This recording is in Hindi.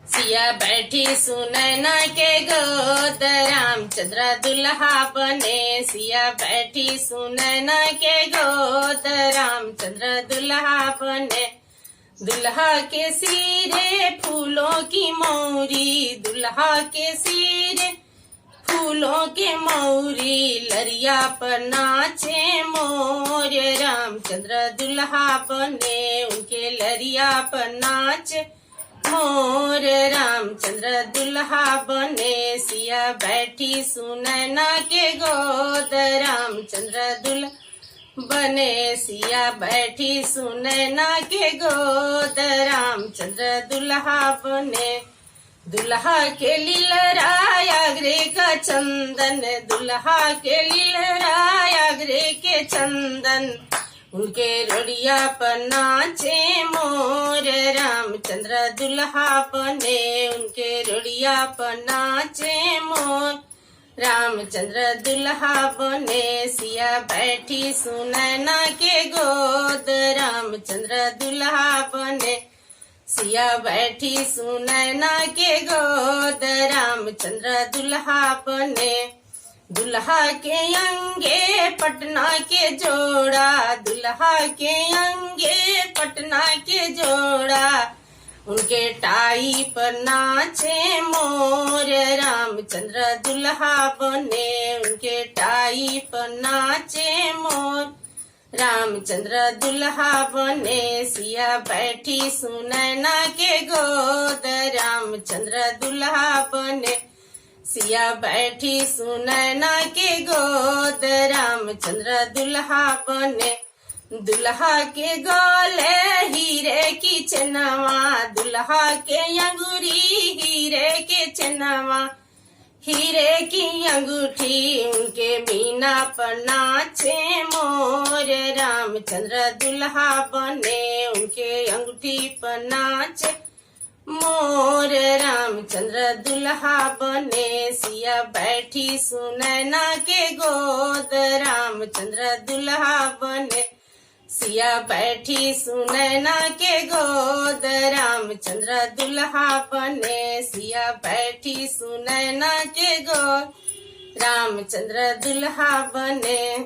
सिया बैठी सुनैना के गोद रामचंद्र दुल्हा बने। सिया बैठी सुनैना के गोद रामचंद्र दुल्हा बने। दुल्हा के सिरे फूलों की मौरी, दुल्हा के सिरे फूलों के मौरी, लरिया पर नाचे मोर रामचंद्र दुल्हा बने। उनके लरिया पर नाचे मोर रामचंद्र दुल्हा बने। सिया बैठी सुनैना के गोद रामचंद्र दुल्हा बने। सिया बैठी सुनैना के गोद रामचंद्र दुल्हा बने। दुल्हा के लीलराया ग्रे का चंदन, दुल्हा के लीलराया ग्रे के चंदन, उनके रोड़िया पर नाचे मोर रामचंद्र दुल्हा बने। उनके रोड़िया पर नाचे मोर रामचंद्र दुल्हा बने। सिया बैठी सुनैना के गोद रामचंद्र दुल्हा बने। सिया बैठी सुनैना के गोद रामचंद्र दुल्हा बने। दुल्हा के अंगे पटना के जोड़ा, दुल्हा के अंगे पटना के जोड़ा, उनके टाई पर नाचे मोर रामचंद्र दुल्हा बने। उनके टाई पर नाचे मोर रामचंद्र दुल्हा बने। सिया बैठी सुनैना के गोद रामचंद्र दुल्हा बने। सिया बैठी सुनैना के गोद रामचंद्र दुल्हा बने। दुल्हा के गले हीरे की चनवा, दुल्हा के अंगूरी हीरे के चनवा, हीरे की अंगूठी, उनके मीना पर नाचे मोर रामचंद्र दुल्हा बने। उनके अंगूठी पर नाचे मोर रामचंद्र दुल्हा बने। सिया बैठी सुनैना के गोद रामचंद्र दुल्हा बने। सिया बैठी सुनैना के गोद रामचंद्र दुल्हा बने। सिया बैठी सुनैना के गोद रामचंद्र दुल्हा बने।